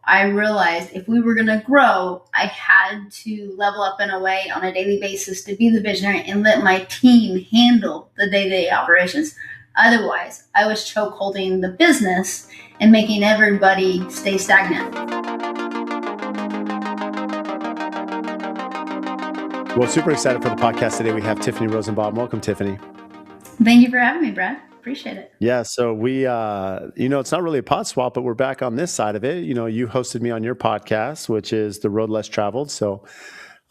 I realized if we were going to grow, I had to level up in a way on a daily basis to be the visionary and let my team handle the day-to-day operations. Otherwise, I was choke holding the business and making everybody stay stagnant. Well, super excited for the podcast today. We have Tiffany Rosenbaum. Welcome, Tiffany. Thank you for having me, Brad. Appreciate it. Yeah, so we, it's not really a pod swap, but we're back on this side of it. You hosted me on your podcast, which is The Road Less Traveled. So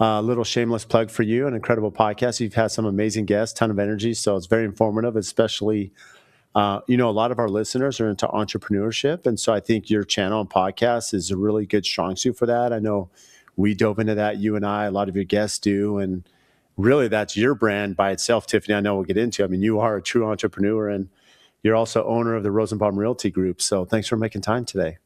a little shameless plug for you, an incredible podcast. You've had some amazing guests, ton of energy. So it's very informative, especially, a lot of our listeners are into entrepreneurship. And so I think your channel and podcast is a really good strong suit for that. I know we dove into that, you and I, a lot of your guests do. And really that's your brand by itself, Tiffany. I know we'll get into. I mean, you are a true entrepreneur and you're also owner of the Rosenbaum Realty Group. So thanks for making time today.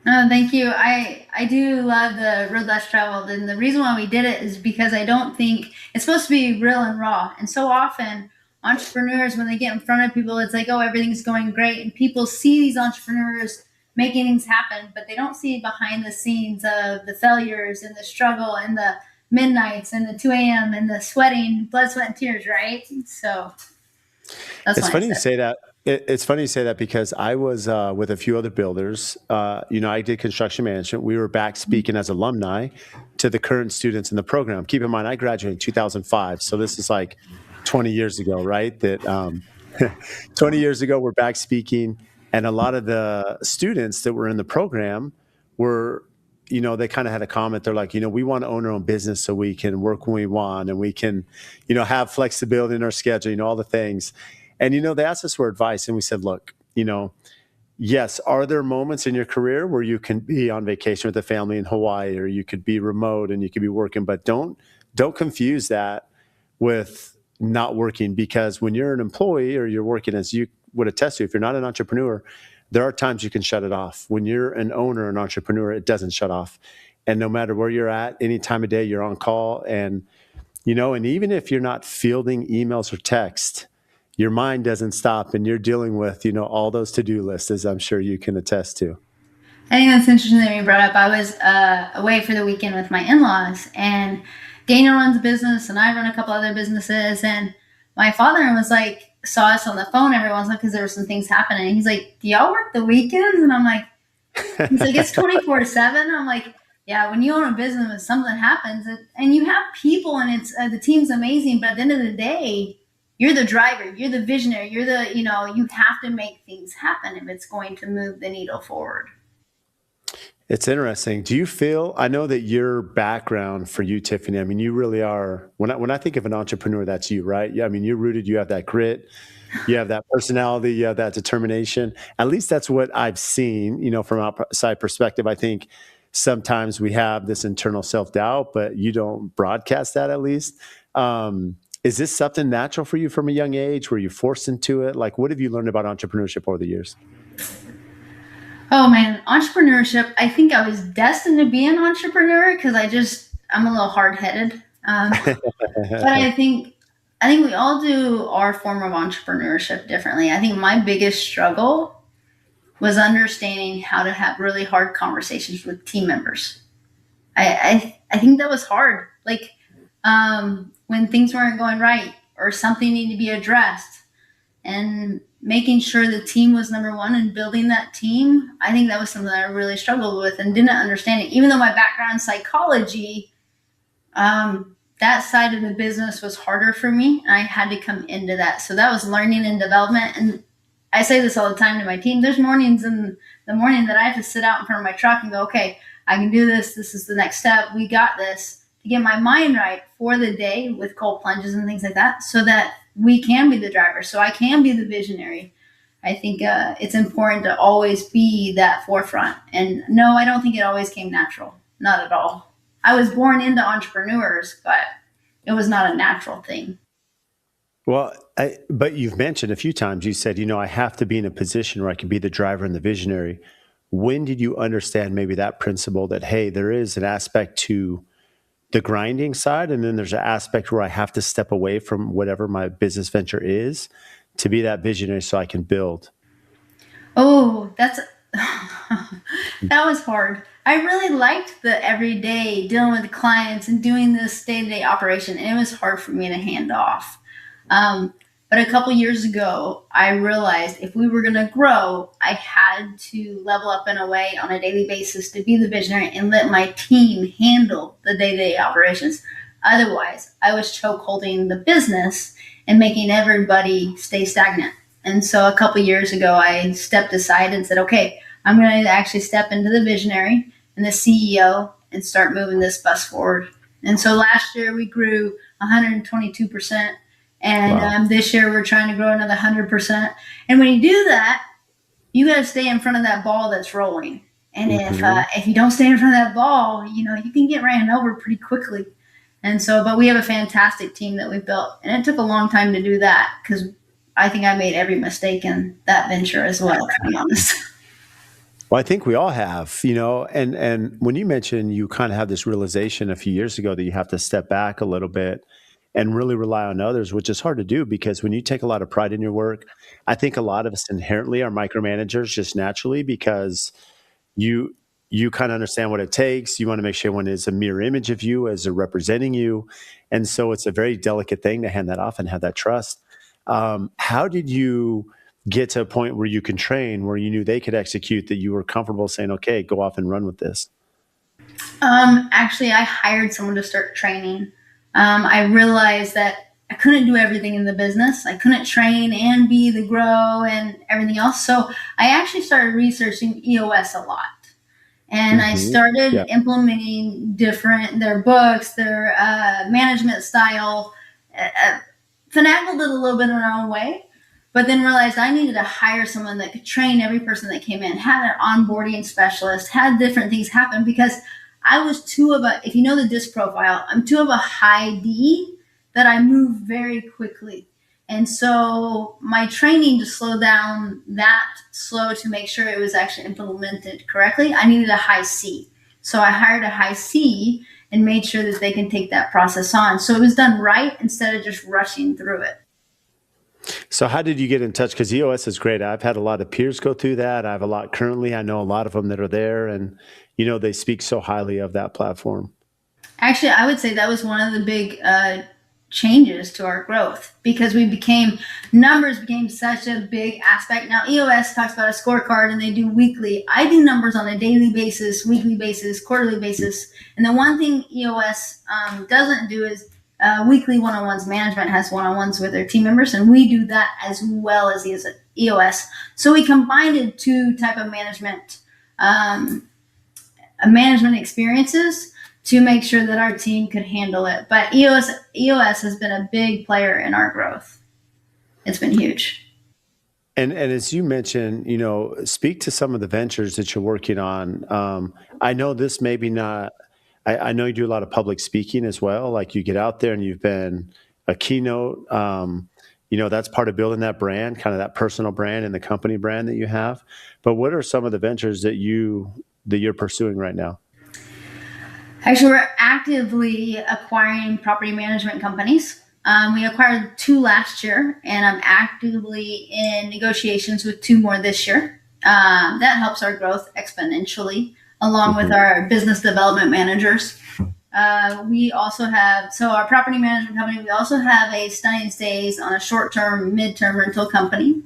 Thank you. I do love the Road Less Traveled. And the reason why we did it is because I don't think it's supposed to be real and raw. And so often entrepreneurs, when they get in front of people, it's like, oh, everything's going great. And people see these entrepreneurs making things happen, but they don't see behind the scenes of the failures and the struggle and the midnights and the 2 a.m. and the sweating, blood, sweat, and tears, right? So that's It's why I funny you said. say that. It's funny you say that because I was with a few other builders. I did construction management. We were back speaking as alumni to the current students in the program. Keep in mind, I graduated in 2005. So this is like 20 years ago, right? 20 years ago, we're back speaking. And a lot of the students that were in the program were, they kind of had a comment. They're like, we want to own our own business so we can work when we want and we can, have flexibility in our schedule, all the things. And, they asked us for advice and we said, look, yes, are there moments in your career where you can be on vacation with the family in Hawaii or you could be remote and you could be working, but don't confuse that with not working, because when you're an employee or you're working, as you would attest to, if you're not an entrepreneur, there are times you can shut it off. When you're an owner, an entrepreneur, it doesn't shut off. And no matter where you're at, any time of day, you're on call. And, and even if you're not fielding emails or text, your mind doesn't stop and you're dealing with, all those to-do lists, as I'm sure you can attest to. I think that's interesting that you brought up. I was away for the weekend with my in-laws, and Daniel runs a business and I run a couple other businesses, and my father was like, saw us on the phone every once in a while because there were some things happening. He's like, do y'all work the weekends? And I'm like, he's like, it's 24/7. I'm like, yeah, when you own a business, something happens and you have people and it's the team's amazing. But at the end of the day, you're the driver, you're the visionary, you have to make things happen if it's going to move the needle forward. It's interesting. Do you feel, I know that your background for you, Tiffany, I mean, you really are, when I think of an entrepreneur, that's you, right? Yeah, I mean, you're rooted, you have that grit, you have that personality, you have that determination. At least that's what I've seen, from outside perspective. I think sometimes we have this internal self-doubt, but you don't broadcast that, at least. Is this something natural for you from a young age? Were you forced into it? Like, what have you learned about entrepreneurship over the years? Oh man, entrepreneurship. I think I was destined to be an entrepreneur because I'm a little hard-headed. But I think we all do our form of entrepreneurship differently. I think my biggest struggle was understanding how to have really hard conversations with team members. I think that was hard. Like when things weren't going right or something needed to be addressed, and making sure the team was number one and building that team. I think that was something that I really struggled with and didn't understand it. Even though my background in psychology, that side of the business was harder for me, and I had to come into that. So that was learning and development. And I say this all the time to my team. There's mornings in the morning that I have to sit out in front of my truck and go, okay, I can do this. This is the next step. We got this, to get my mind right for the day with cold plunges and things like that, so that we can be the driver, so I can be the visionary. I think it's important to always be that forefront. And no, I don't think it always came natural. Not at all. I was born into entrepreneurs, but it was not a natural thing. Well, but you've mentioned a few times, you said, I have to be in a position where I can be the driver and the visionary. When did you understand maybe that principle that, hey, there is an aspect to the grinding side, and then there's an aspect where I have to step away from whatever my business venture is to be that visionary so I can build? Oh, that was hard. I really liked the everyday dealing with the clients and doing this day to day operation, and it was hard for me to hand off. Um, but a couple years ago, I realized if we were going to grow, I had to level up in a way on a daily basis to be the visionary and let my team handle the day to day operations. Otherwise, I was choke holding the business and making everybody stay stagnant. And so a couple years ago, I stepped aside and said, okay, I'm going to actually step into the visionary and the CEO and start moving this bus forward. And so last year we grew 122%. And Wow. this year we're trying to grow another 100%. And when you do that, you got to stay in front of that ball that's rolling. And Hmm. if you don't stay in front of that ball, you can get ran over pretty quickly. And so, but we have a fantastic team that we've built, and it took a long time to do that because I think I made every mistake in that venture as well, to be honest. Well, I think we all have, and when you mentioned you kind of had this realization a few years ago that you have to step back a little bit and really rely on others, which is hard to do because when you take a lot of pride in your work, I think a lot of us inherently are micromanagers just naturally because you you kind of understand what it takes. You want to make sure one is a mirror image of you as they're representing you, and so it's a very delicate thing to hand that off and have that trust. How did you get to a point where you can train, where you knew they could execute, that you were comfortable saying, "Okay, go off and run with this"? Actually, I hired someone to start training. I realized that I couldn't do everything in the business. I couldn't train and be the grow and everything else. So I actually started researching EOS a lot, and I Hmm. Yeah. started implementing different their books, their management style. Uh, finagled it a little bit in our own way, but then realized I needed to hire someone that could train every person that came in, had an onboarding specialist, had different things happen because I was too of a, if you know the disc profile, I'm too of a high D that I move very quickly. And so my training to slow down that slow to make sure it was actually implemented correctly, I needed a high C. So I hired a high C and made sure that they can take that process on. So it was done right instead of just rushing through it. So how did you get in touch? Because EOS is great. I've had a lot of peers go through that. I have a lot currently. I know a lot of them that are there, and they speak so highly of that platform. Actually, I would say that was one of the big changes to our growth because we became numbers became such a big aspect. Now EOS talks about a scorecard and they do weekly. I do numbers on a daily basis, weekly basis, quarterly basis. And the one thing EOS doesn't do is weekly one-on-ones. Management has one-on-ones with their team members, and we do that as well as EOS. So we combined two type of um, management experiences to make sure that our team could handle it. But EOS has been a big player in our growth. It's been huge. And as you mentioned, speak to some of the ventures that you're working on. I know this maybe not. I know you do a lot of public speaking as well. Like you get out there and you've been a keynote. That's part of building that brand, kind of that personal brand and the company brand that you have. But what are some of the ventures that you're pursuing right now? Actually, we're actively acquiring property management companies. We acquired two last year, and I'm actively in negotiations with two more this year. That helps our growth exponentially, along with Hmm. our business development managers. We also have, so our property management company, we also have a stunning stays on a short term, mid term rental company.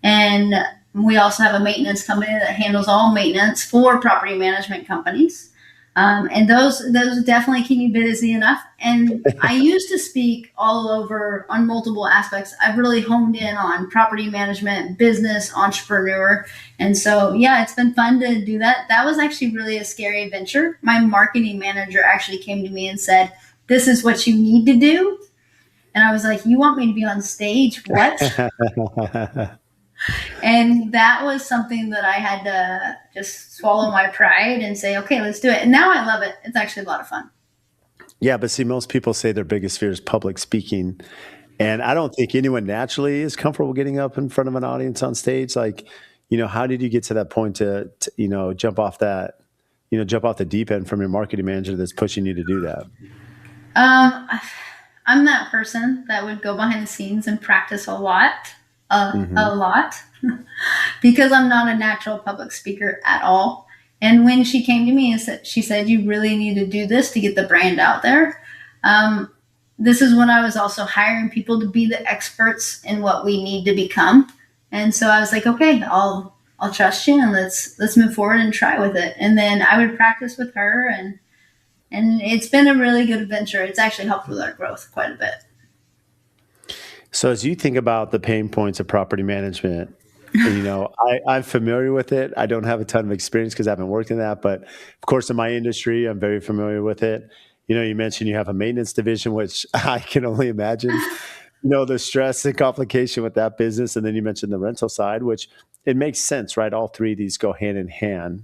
And we also have a maintenance company that handles all maintenance for property management companies. And those definitely keep me busy enough. And I used to speak all over on multiple aspects. I've really honed in on property management, business, entrepreneur. And so, yeah, it's been fun to do that. That was actually really a scary adventure. My marketing manager actually came to me and said, "This is what you need to do." And I was like, "You want me to be on stage? What?" And that was something that I had to just swallow my pride and say, "Okay, let's do it." And now I love it. It's actually a lot of fun. Yeah, but see, most people say their biggest fear is public speaking. And I don't think anyone naturally is comfortable getting up in front of an audience on stage. Like, how did you get to that point to jump off the deep end from your marketing manager that's pushing you to do that? Um, I'm that person that would go behind the scenes and practice a Hmm. lot, because I'm not a natural public speaker at all. And when she came to me and she said, "You really need to do this to get the brand out there." Um, this is when I was also hiring people to be the experts in what we need to become. And so I was like, okay, I'll trust you and let's move forward and try with it. And then I would practice with her, and it's been a really good adventure. It's actually helped with our growth quite a bit. So as you think about the pain points of property management, I'm familiar with it. I don't have a ton of experience because I haven't worked in that, but of course, in my industry, I'm very familiar with it. You mentioned you have a maintenance division, which I can only imagine, the stress and complication with that business. And then you mentioned the rental side, which it makes sense, right? All three of these go hand in hand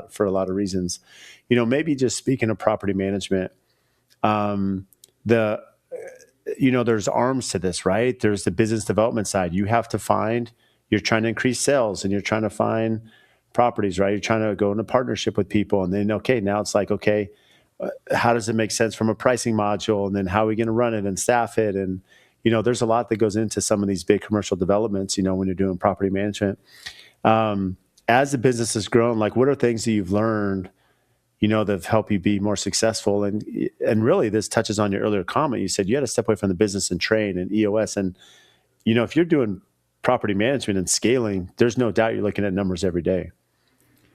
for a lot of reasons. Maybe just speaking of property management, um, the there's arms to this, right? There's the business development side. You're trying to increase sales and you're trying to find properties, right? You're trying to go into partnership with people. And then, okay, now it's like, okay, how does it make sense from a pricing module? And then how are we going to run it and staff it? And, there's a lot that goes into some of these big commercial developments, when you're doing property management. As the business has grown, like what are things that you've learned that have helped you be more successful. And really, this touches on your earlier comment. You said you had to step away from the business and train and EOS. And if you're doing property management and scaling, there's no doubt you're looking at numbers every day.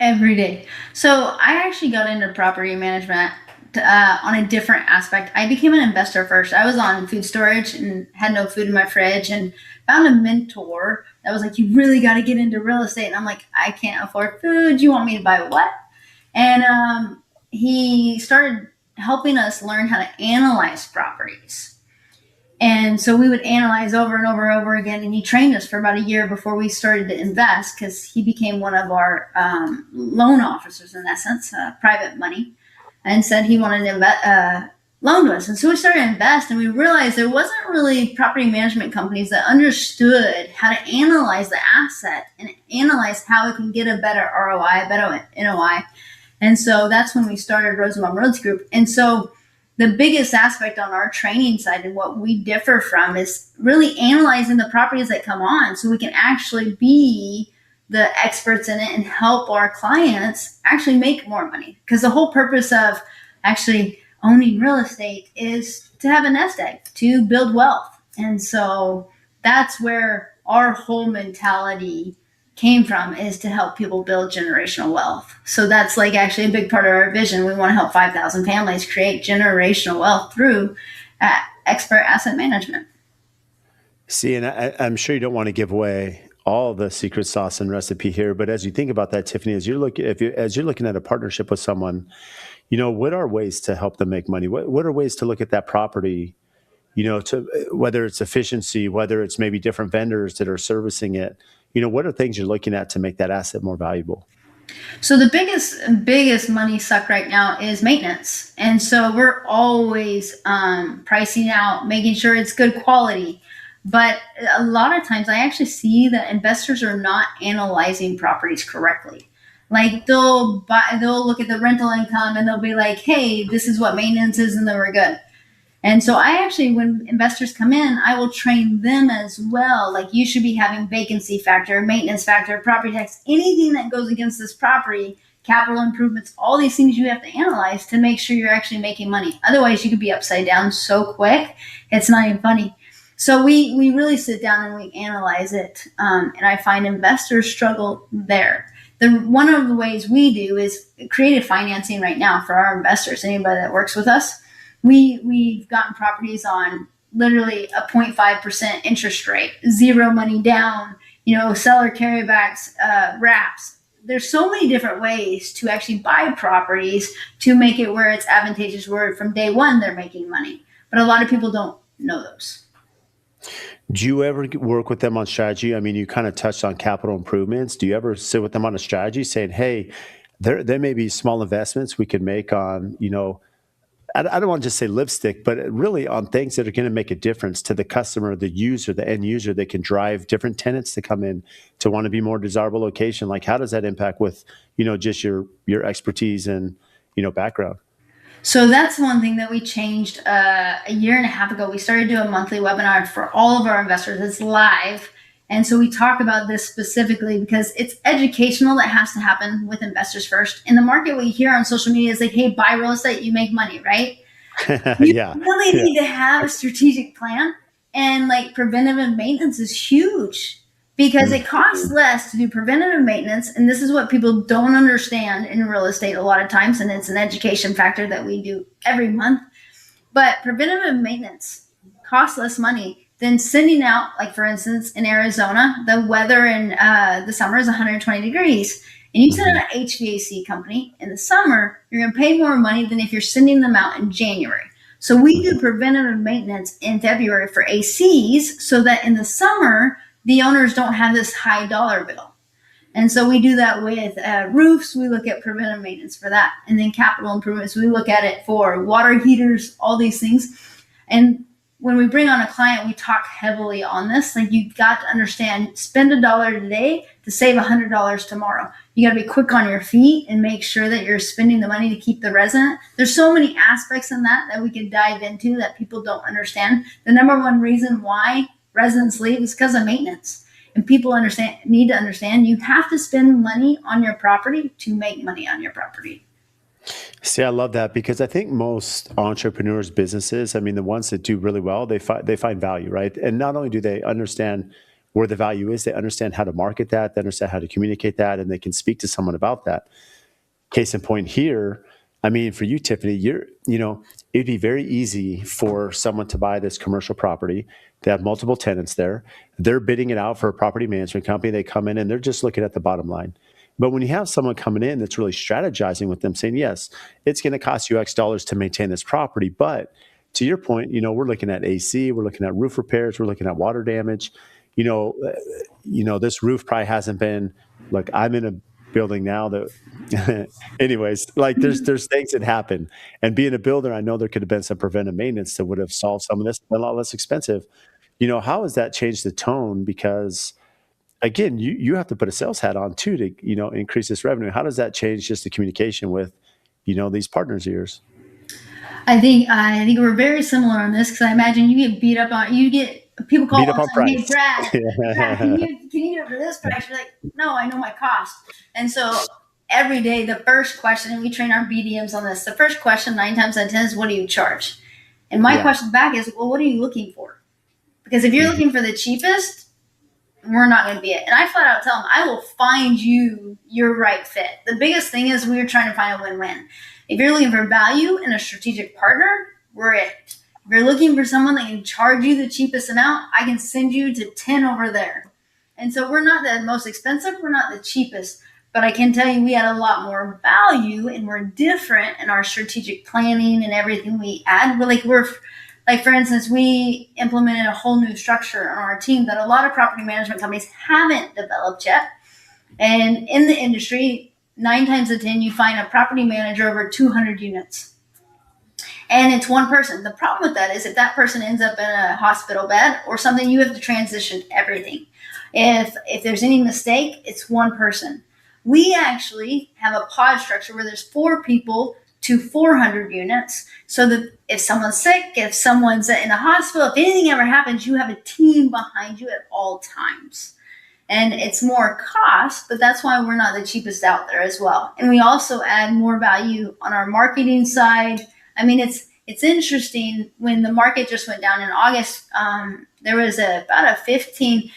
Every day. So I actually got into property management on a different aspect. I became an investor first. I was on food storage and had no food in my fridge, and found a mentor that was like, "You really got to get into real estate." And I'm like, "I can't afford food. You want me to buy what?" And he started helping us learn how to analyze properties. And so we would analyze over and over and over again. And he trained us for about a year before we started to invest, because he became one of our loan officers, in essence, private money, and said he wanted to loan to us. And so we started to invest, and we realized there wasn't really property management companies that understood how to analyze the asset and analyze how it can get a better ROI, a better NOI. And so that's when we started Rosenbaum Realty Group. And so the biggest aspect on our training side and what we differ from is really analyzing the properties that come on, so we can actually be the experts in it and help our clients actually make more money. Because the whole purpose of actually owning real estate is to have a nest egg, to build wealth. And so that's where our whole mentality came from, is to help people build generational wealth. So that's like actually a big part of our vision. We want to help 5,000 families create generational wealth through expert asset management. See, and I'm sure you don't want to give away all the secret sauce and recipe here, but as you think about that, Tiffany, as you're looking at a partnership with someone, what are ways to help them make money? What are ways to look at that property, to whether it's efficiency, whether it's maybe different vendors that are servicing it, what are things you're looking at to make that asset more valuable? So the biggest money suck right now is maintenance, and so we're always pricing out, making sure it's good quality. But a lot of times, I actually see that investors are not analyzing properties correctly. Like they'll look at the rental income and they'll be like, "Hey, this is what maintenance is," and then we're good. And so I actually, when investors come in, I will train them as well. Like, you should be having vacancy factor, maintenance factor, property tax, anything that goes against this property, capital improvements, all these things you have to analyze to make sure you're actually making money. Otherwise, you could be upside down so quick, it's not even funny. So we really sit down and we analyze it. And I find investors struggle there. One of the ways we do is creative financing right now for our investors, anybody that works with us. We've gotten properties on literally a 0.5% interest rate, zero money down, seller carrybacks, wraps. There's so many different ways to actually buy properties to make it where it's advantageous, where from day one they're making money. But a lot of people don't know those. Do you ever work with them on strategy? I mean, you kind of touched on capital improvements. Do you ever sit with them on a strategy saying, hey, there may be small investments we could make on, I don't want to just say lipstick, but really on things that are going to make a difference to the customer, the user, the end user, that can drive different tenants to come in to want to be more desirable location. Like, how does that impact with, just your expertise and, background? So that's one thing that we changed a year and a half ago. We started doing a monthly webinar for all of our investors. It's live. And so we talk about this specifically because it's educational that has to happen with investors first. In the market, we hear on social media is like, hey, buy real estate, you make money, right? You Yeah. really Yeah. need to have a strategic plan. And like preventative maintenance is huge because it costs Mhm. less to do preventative maintenance. And this is what people don't understand in real estate a lot of times. And it's an education factor that we do every month. But preventative maintenance costs less money than sending out, like for instance, in Arizona, the weather in the summer is 120 degrees. And you send Mhm. out an HVAC company in the summer, you're going to pay more money than if you're sending them out in January. So we do Mhm. preventative maintenance in February for ACs so that in the summer, the owners don't have this high dollar bill. And so we do that with roofs. We look at preventive maintenance for that. And then capital improvements, we look at it for water heaters, all these things. And when we bring on a client, we talk heavily on this. Like you got to understand, spend $1 today to save $100 tomorrow. You got to be quick on your feet and make sure that you're spending the money to keep the resident. There's so many aspects in that we can dive into that people don't understand. The number one reason why residents leave is because of maintenance. And people need to understand you have to spend money on your property to make money on your property. See, I love that because I think most entrepreneurs, businesses, I mean, the ones that do really well, they find value, right? And not only do they understand where the value is, they understand how to market that, they understand how to communicate that, and they can speak to someone about that. Case in point here, I mean, for you, Tiffany, it'd be very easy for someone to buy this commercial property. They have multiple tenants there. They're bidding it out for a property management company. They come in and they're just looking at the bottom line. But when you have someone coming in that's really strategizing with them, saying, yes, it's going to cost you X dollars to maintain this property. But to your point, we're looking at AC, we're looking at roof repairs, we're looking at water damage. You know, this roof probably hasn't been, like, I'm in a building now that anyways, like there's things that happen. And being a builder, I know there could have been some preventive maintenance that would have solved some of this, a lot less expensive. How has that changed the tone? Because again, you have to put a sales hat on too to, increase this revenue. How does that change just the communication with, these partners of yours? I think we're very similar on this because I imagine you get beat up on you get people call Beat all up the on time, hey price. Brad, can you do it for this price? You're like, no, I know my cost. And so every day the first question, and we train our BDMs on this, the first question 9 times out of 10 is what do you charge? And my Yeah. question back is, well, what are you looking for? Because if you're Mhm. looking for the cheapest, we're not going to be it. And I flat out tell them, I will find you your right fit. The biggest thing is we're trying to find a win-win. If you're looking for value and a strategic partner, we're it. If you're looking for someone that can charge you the cheapest amount, I can send you to 10 over there. And so we're not the most expensive, we're not the cheapest, but I can tell you we add a lot more value and we're different in our strategic planning and everything we add. We're like for instance, we implemented a whole new structure on our team that a lot of property management companies haven't developed yet. And in the industry, 9 times out of 10, you find a property manager over 200 units. And it's one person. The problem with that is if that person ends up in a hospital bed or something, you have to transition everything. If there's any mistake, it's one person. We actually have a pod structure where there's 4 people to 400 units, so that if someone's sick, if someone's in a hospital, if anything ever happens, you have a team behind you at all times. And it's more cost, but that's why we're not the cheapest out there as well. And we also add more value on our marketing side. I mean, it's interesting when the market just went down in August. There was about a 15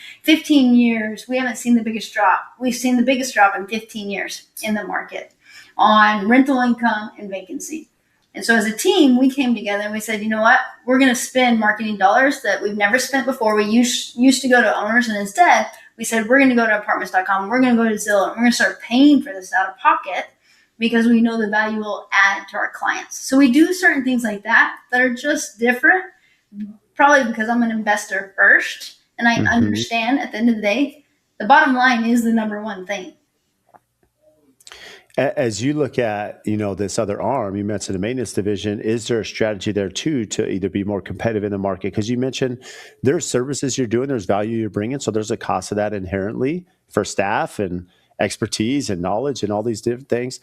years. We haven't seen the biggest drop. We've seen the biggest drop in 15 years in the market on rental income and vacancy. And so as a team, we came together and we said, you know what? We're going to spend marketing dollars that we've never spent before. We used to go to owners, and instead we said, we're going to go to apartments.com. We're going to go to Zillow. And we're going to start paying for this out of pocket because we know the value will add to our clients. So we do certain things like that are just different, probably because I'm an investor first. And I Mhm. understand at the end of the day, the bottom line is the number one thing. As you look at, this other arm, you mentioned the maintenance division. Is there a strategy there too to either be more competitive in the market? Because you mentioned there's services you're doing, there's value you're bringing, so there's a cost of that inherently for staff and expertise and knowledge and all these different things.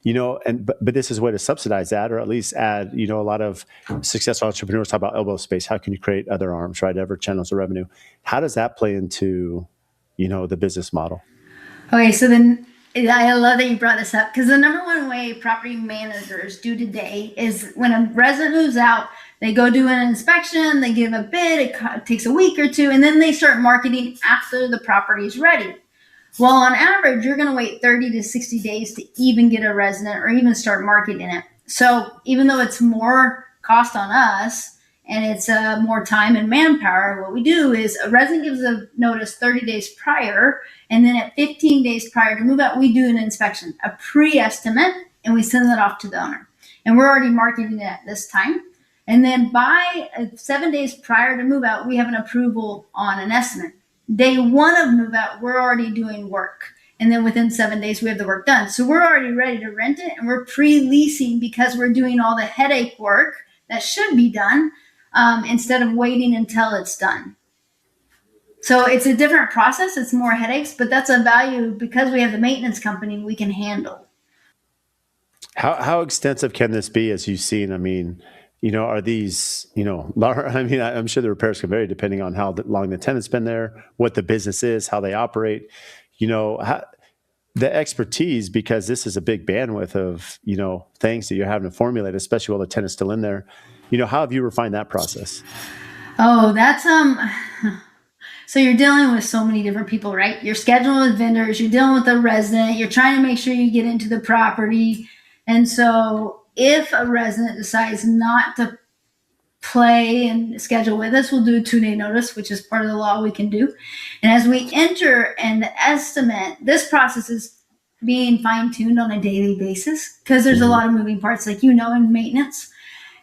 but this is a way to subsidize that, or at least add, a lot of successful entrepreneurs talk about elbow space. How can you create other arms, right? Other channels of revenue. How does that play into, the business model? Okay, so then I love that you brought this up because the number one way property managers do today is when a resident moves out, they go do an inspection, they give a bid, it takes a week or two, and then they start marketing after the property is ready. Well, on average, you're going to wait 30 to 60 days to even get a resident or even start marketing it. So even though it's more cost on us and it's more time and manpower, what we do is a resident gives a notice 30 days prior, and then at 15 days prior to move out, we do an inspection, a pre-estimate, and we send that off to the owner. And we're already marketing it at this time. And then by 7 days prior to move out, we have an approval on an estimate. Day one of move out, we're already doing work. And then within 7 days, we have the work done. So we're already ready to rent it, and we're pre-leasing because we're doing all the headache work that should be done instead of waiting until it's done. So it's a different process. It's more headaches, but that's a value because we have the maintenance company we can handle. How extensive can this be, as you've seen? I mean, are these, I mean, I'm sure the repairs can vary depending on how long the tenant's been there, what the business is, how they operate, how, the expertise, because this is a big bandwidth of, things that you're having to formulate, especially while the tenant's still in there. How have you refined that process? Oh, that's so you're dealing with so many different people, right? You're scheduling with vendors, you're dealing with a resident, you're trying to make sure you get into the property. And so if a resident decides not to play and schedule with us, we'll do a 2 day notice, which is part of the law we can do. And as we enter and estimate, this process is being fine tuned on a daily basis because there's a Mm-hmm. lot of moving parts, like in maintenance.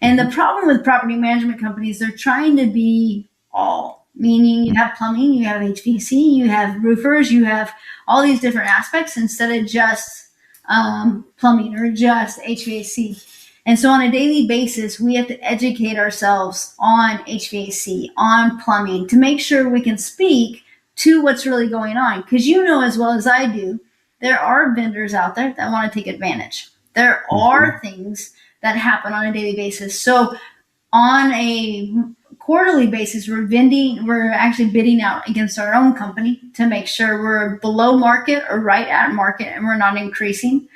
And Mm-hmm. the problem with property management companies, they're trying to be all, meaning you have plumbing, you have HVAC, you have roofers, you have all these different aspects instead of just plumbing or just HVAC. And so on a daily basis, we have to educate ourselves on HVAC, on plumbing, to make sure we can speak to what's really going on. Because you know as well as I do, there are vendors out there that want to take advantage. There Mm-hmm. are things that happen on a daily basis. So on a quarterly basis, we're actually bidding out against our own company to make sure we're below market or right at market and we're not increasing.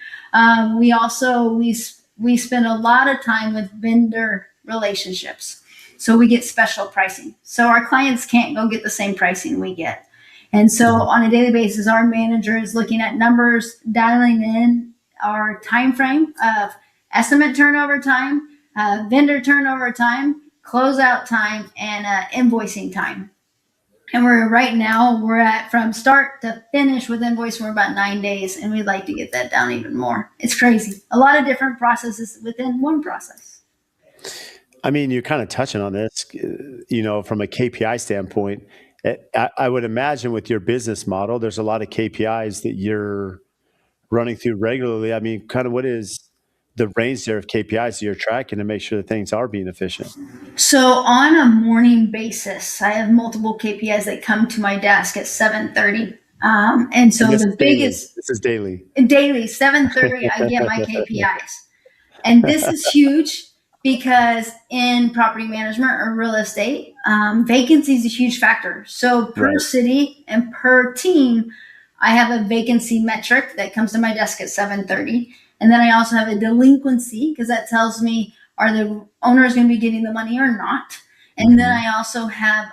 We spend a lot of time with vendor relationships. So we get special pricing. So our clients can't go get the same pricing we get. And so Mm-hmm. on a daily basis, our manager is looking at numbers, dialing in our time frame of estimate turnover time, vendor turnover time, closeout time, and invoicing time. And we're at from start to finish with invoice, we're about 9 days, and we'd like to get that down even more. It's crazy. A lot of different processes within one process. I mean, you're kind of touching on this, from a KPI standpoint. I would imagine with your business model, there's a lot of KPIs that you're running through regularly. I mean, kind of what is the range there of KPIs that you're tracking to make sure that things are being efficient? So on a morning basis, I have multiple KPIs that come to my desk at 7:30. And And so this the is daily. biggest This is daily. daily 7:30, I get my KPIs. And this is huge because in property management or real estate, vacancy is a huge factor. So per Right. city and per team, I have a vacancy metric that comes to my desk at 7:30, and then I also have a delinquency because that tells me are the owners going to be getting the money or not. And then Hmm. I also have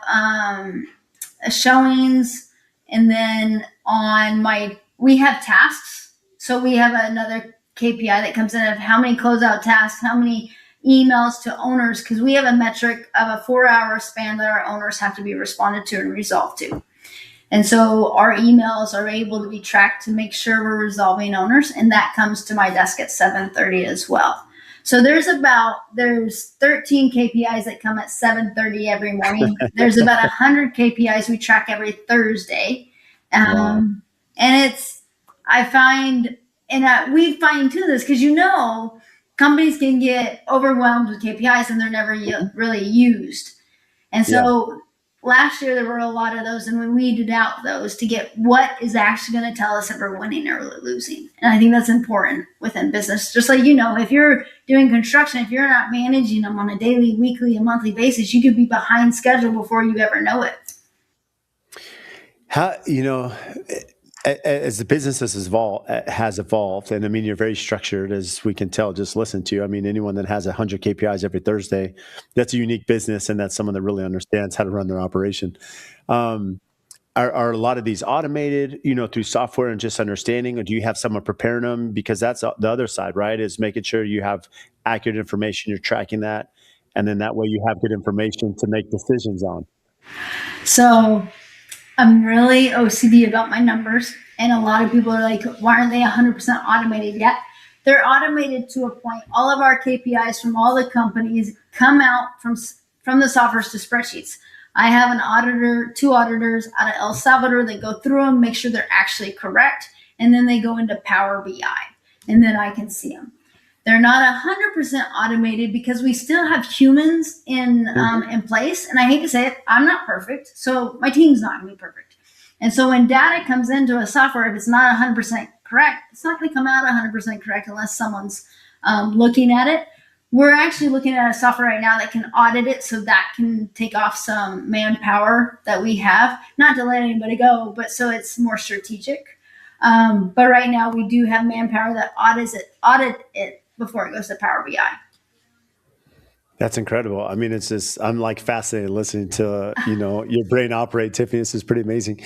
showings, and then on my we have tasks. So we have another KPI that comes in of how many closeout tasks, how many emails to owners, because we have a metric of a 4 hour span that our owners have to be responded to and resolved to. And so our emails are able to be tracked to make sure we're resolving owners, and that comes to my desk at 7:30 as well. So there's 13 KPIs that come at 7:30 every morning. There's about 100 KPIs we track every Thursday, Wow. and it's I find we fine tune this because companies can get overwhelmed with KPIs and they're never Mhm. really used. And Yeah. so last year there were a lot of those, and we weeded out those to get what is actually going to tell us if we're winning or losing. And I think that's important within business. Just like, if you're doing construction, if you're not managing them on a daily, weekly, and monthly basis, you could be behind schedule before you ever know it. How, as the business has evolved, and I mean, you're very structured, as we can tell, just listen to you. I mean, anyone that has 100 KPIs every Thursday, that's a unique business, and that's someone that really understands how to run their operation. Um, are a lot of these automated, through software and just understanding, or do you have someone preparing them? Because that's the other side, right? Is making sure you have accurate information, you're tracking that, and then that way you have good information to make decisions on. So I'm really OCD about my numbers, and a lot of people are like, "Why aren't they 100% automated yet?" They're automated to a point. All of our KPIs from all the companies come out from the softwares to spreadsheets. I have an auditor, two auditors out of El Salvador. They go through them, make sure they're actually correct, and then they go into Power BI, and then I can see them. They're not 100% automated because we still have humans Mhm. in place. And I hate to say it, I'm not perfect, so my team's not going to be perfect. And so when data comes into a software, if it's not 100% correct, it's not going to come out 100% correct unless someone's looking at it. We're actually looking at a software right now that can audit it, so that can take off some manpower that we have, not to let anybody go, but so it's more strategic. But right now we do have manpower that audit it before it goes to Power BI. That's incredible. I mean, it's just I'm like fascinated listening to your brain operate, Tiffany. This is pretty amazing.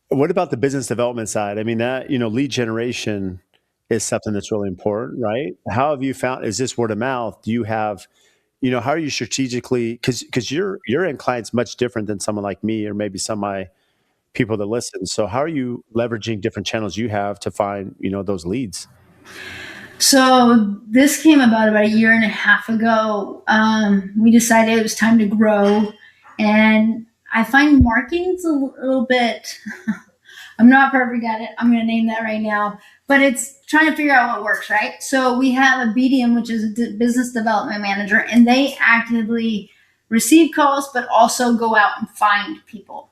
What about the business development side? I mean, that lead generation is something that's really important, right? How have you found? Is this word of mouth? Do you have how are you strategically? Because your end client's much different than someone like me or maybe some of my people that listen. So how are you leveraging different channels you have to find those leads? So this came about a year and a half ago. We decided it was time to grow, and I find marketing's a little bit. I'm not perfect at it. I'm going to name that right now, but it's trying to figure out what works, right? So we have a BDM, which is a business development manager, and they actively receive calls, but also go out and find people.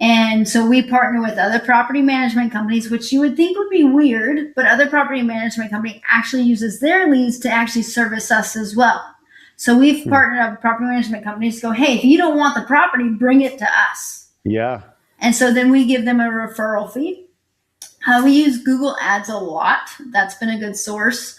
And so we partner with other property management companies, which you would think would be weird, but other property management company actually uses their leads to actually service us as well. So we've Hmm. partnered up with property management companies to go, hey, if you don't want the property, bring it to us. Yeah. And so then we give them a referral fee. We use Google Ads a lot. That's been a good source.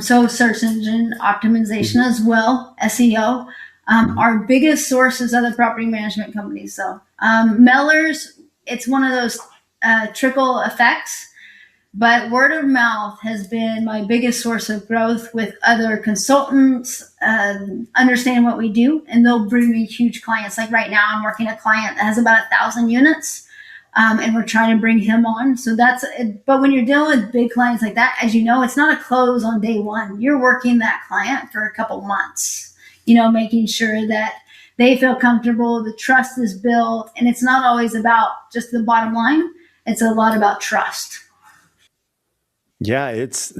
So search engine optimization Mhm. as well, SEO. Mhm. Our biggest source is other property management companies. So Mellors, it's one of those trickle effects. But word of mouth has been my biggest source of growth with other consultants, understanding what we do, and they'll bring me huge clients. Like right now, I'm working a client that has about 1,000 units, and we're trying to bring him on. So that's it. But when you're dealing with big clients like that, as you know, it's not a close on day one. You're working that client for a couple months, making sure that they feel comfortable, the trust is built, and it's not always about just the bottom line. It's a lot about trust. Yeah, it's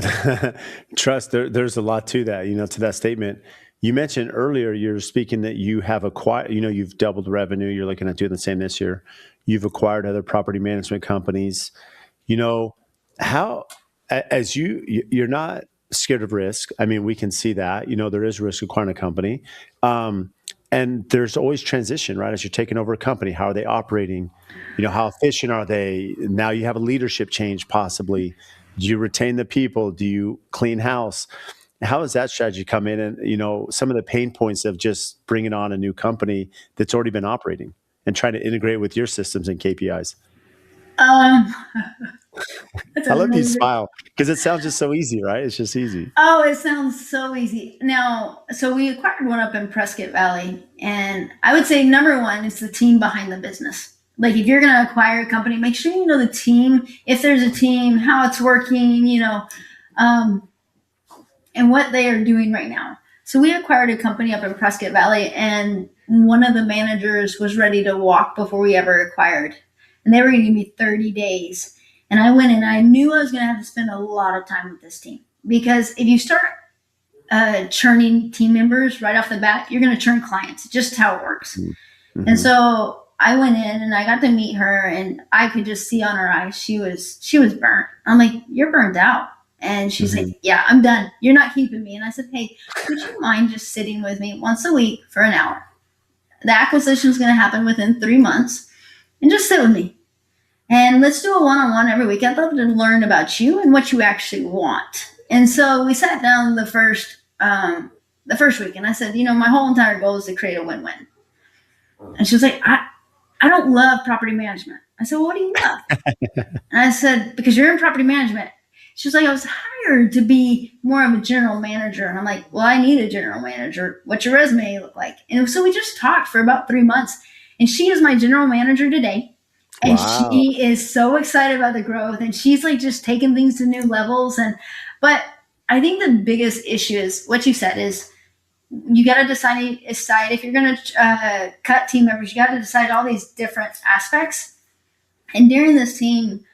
trust. There's a lot to that, to that statement. You mentioned earlier you're speaking that you have acquired, you've doubled revenue. You're looking at doing the same this year. You've acquired other property management companies. You know, how, as you're not scared of risk. I mean, we can see that, there is risk acquiring a company. Um, and there's always transition, right? As you're taking over a company, how are they operating? How efficient are they? Now you have a leadership change possibly. Do you retain the people? Do you clean house? How does that strategy come in? And some of the pain points of just bringing on a new company that's already been operating and trying to integrate with your systems and KPIs. Um, that's I love you amazing. smile because it sounds just so easy, right? It's just easy. Oh, it sounds so easy. Now, so we acquired one up in Prescott Valley, and I would say number one is the team behind the business. Like if you're going to acquire a company, make sure you know the team, if there's a team, how it's working, um, and what they are doing right now. So we acquired a company up in Prescott Valley, and one of the managers was ready to walk before we ever acquired, and they were going to give me 30 days. And I went and I knew I was going to have to spend a lot of time with this team because if you start churning team members right off the bat, you're going to churn clients. It's just how it works. And Hmm. so I went in and I got to meet her, and I could just see on her eyes she was burnt. I'm like, "You're burned out." And she's like, Hmm. "Yeah, I'm done. You're not keeping me." And I said, "Hey, would you mind just sitting with me once a week for an hour? The acquisition is going to happen within 3 months, and just sit with me. And let's do a one-on-one every week. I'd love to learn about you and what you actually want." And so we sat down the first week, and I said, "My whole entire goal is to create a win-win." And she was like, "I don't love property management." I said, "Well, what do you love?" And I said, "Because you're in property management." She was like, "I was hired to be more of a general manager." And I'm like, "Well, I need a general manager. What's your resume look like?" And so we just talked for about 3 months. And she is my general manager today. And Wow. she is so excited about the growth. And she's like just taking things to new levels. But I think the biggest issue is what you said is you got to decide if you're going to cut team members. You got to decide all these different aspects. And during this team,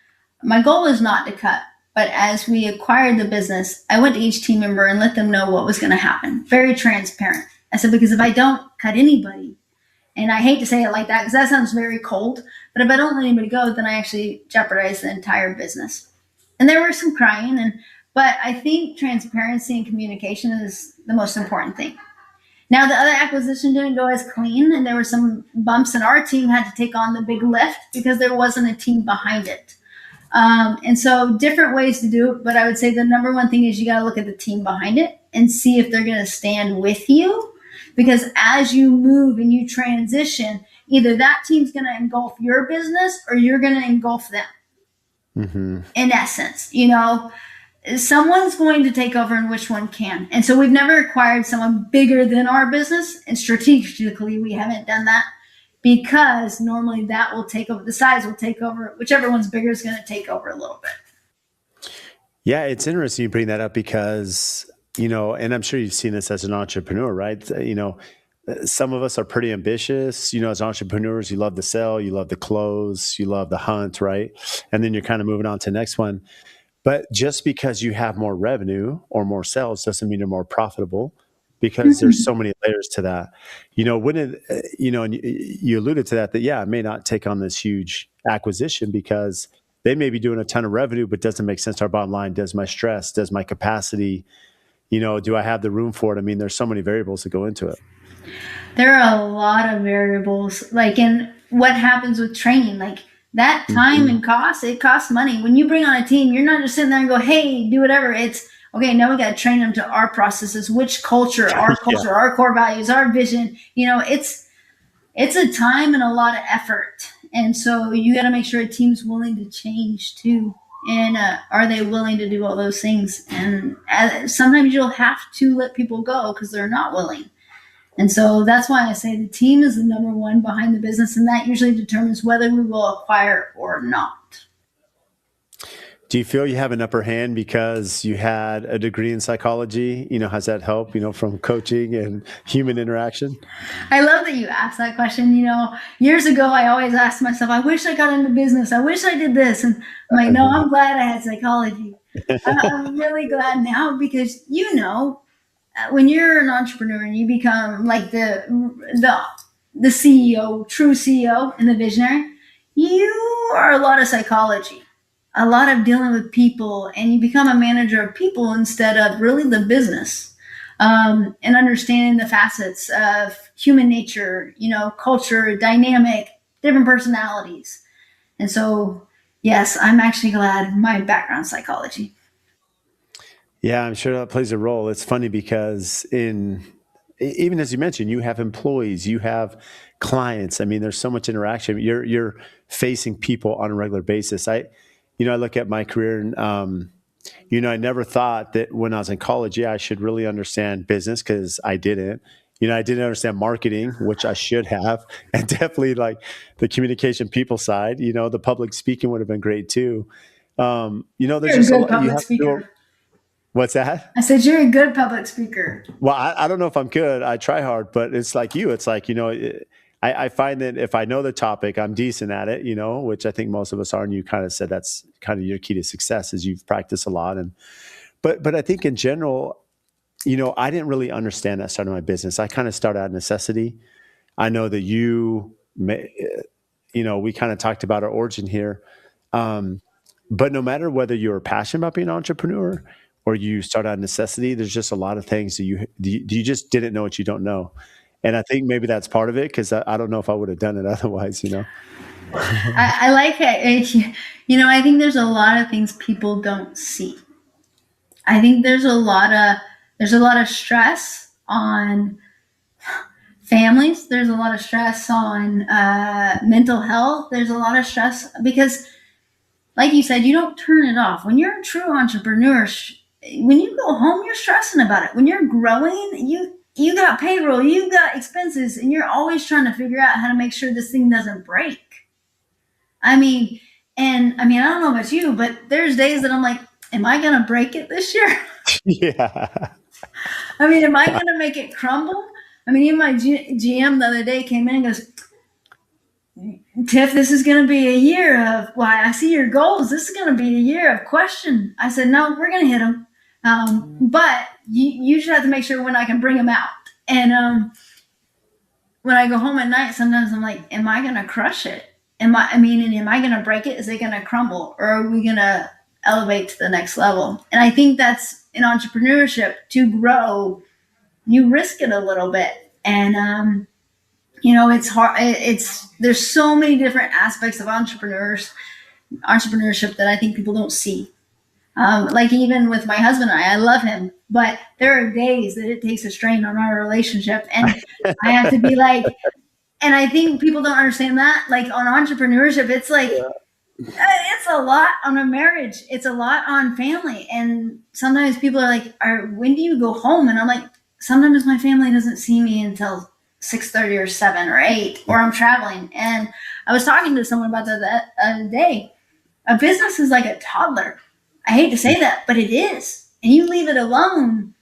my goal was not to cut, but as we acquired the business, I went to each team member and let them know what was going to happen. Very transparent. I said, because if I don't cut anybody, and I hate to say it like that because that sounds very cold, but if I don't let anybody go, then I actually jeopardize the entire business. And there was some crying, but I think transparency and communication is the most important thing. Now the other acquisition didn't go as clean, and there were some bumps, and our team had to take on the big lift because there wasn't a team behind it. And so different ways to do it, but I would say the number one thing is you got to look at the team behind it and see if they're going to stand with you. Because as you move and you transition, either that team's going to engulf your business or you're going to engulf them. Hmm. In essence, someone's going to take over and which one can. And so we've never acquired someone bigger than our business. And strategically, we haven't done that because normally that will take over, the size will take over, whichever one's bigger is going to take over a little bit. Yeah, it's interesting you bring that up because, and I'm sure you've seen this as an entrepreneur, right? Some of us are pretty ambitious. As entrepreneurs, you love to sell, you love to close, you love to hunt, right? And then you're kind of moving on to the next one. But just because you have more revenue or more sales doesn't mean you're more profitable because there's so many layers to that. When it, and you alluded to that, yeah, I may not take on this huge acquisition because they may be doing a ton of revenue, but doesn't make sense to our bottom line. Does my stress, does my capacity, do I have the room for it? I mean, there's so many variables that go into it. There are a lot of variables, like in what happens with training, like that time Hmm. and cost, it costs money. When you bring on a team, you're not just sitting there and go, "Hey, do whatever." It's okay. Now we got to train them to our processes, which Yeah. culture, our core values, our vision. It's a time and a lot of effort, and so you got to make sure a team's willing to change too. And are they willing to do all those things? And sometimes you'll have to let people go because they're not willing. And so that's why I say the team is the number one behind the business, and that usually determines whether we will acquire or not. Do you feel you have an upper hand because you had a degree in psychology? Has that helped, from coaching and human interaction? I love that you asked that question. Years ago, I always asked myself, "I wish I got into business. I wish I did this." And I'm like, "No, I'm glad I had psychology." I'm really glad now because when you're an entrepreneur and you become like the CEO, true CEO, and the visionary, you are a lot of psychology, a lot of dealing with people, and you become a manager of people instead of really the business. And understanding the facets of human nature, culture, dynamic, different personalities. And so, yes, I'm actually glad my background psychology. Yeah, I'm sure that plays a role. It's funny because even as you mentioned, you have employees, you have clients. I mean, there's so much interaction. You're facing people on a regular basis. I look at my career and I never thought that when I was in college, yeah, I should really understand business because I didn't. I didn't understand marketing, which I should have, and definitely like the communication people side. The public speaking would have been great too. There's You're a just a good lot you public have to do. speaker. What's that? I said, you're a good public speaker. Well, I don't know if I'm good. I try hard, but it's like you. It's like, I find that if I know the topic, I'm decent at it, which I think most of us are. And you kind of said that's kind of your key to success is you've practiced a lot. But I think in general, I didn't really understand that starting my business. I kind of started out of necessity. I know that we kind of talked about our origin here. Um, but no matter whether you're passionate about being an entrepreneur or you start out of necessity, there's just a lot of things that you just didn't know what you don't know. And I think maybe that's part of it because I don't know if I would have done it otherwise, you know? I like it. I think there's a lot of things people don't see. I think there's a lot of stress on families. There's a lot of stress on mental health. There's a lot of stress because, like you said, you don't turn it off. When you're a true entrepreneur, when you go home, you're stressing about it. When you're growing, you got payroll, you got expenses, and you're always trying to figure out how to make sure this thing doesn't break. I mean, I don't know about you, but there's days that I'm like, am I gonna break it this year? Yeah. Am I gonna make it crumble? Even my GM the other day came in and goes, Tiff, this is going to be a year of, well, I see your goals. This is going to be a year of question. I said, no, we're going to hit them. But you should have to make sure when I can bring them out. And when I go home at night, sometimes I'm like, am I going to crush it? And am I going to break it? Is it going to crumble? Or are we going to elevate to the next level? And I think that's in entrepreneurship. To grow, you risk it a little bit. And, it's hard. There's so many different aspects of entrepreneurship that I think people don't see. Like even with my husband and I love him, but there are days that it takes a strain on our relationship, and I have to be like, and I think people don't understand that. Like on entrepreneurship, it's like it's a lot on a marriage. It's a lot on family, and sometimes people are like, "When do you go home?" And I'm like, sometimes my family doesn't see me until 6:30 or 7 or 8, or I'm traveling. And I was talking to someone about that other day. A business is like a toddler. I hate to say that, but it is. And you leave it alone,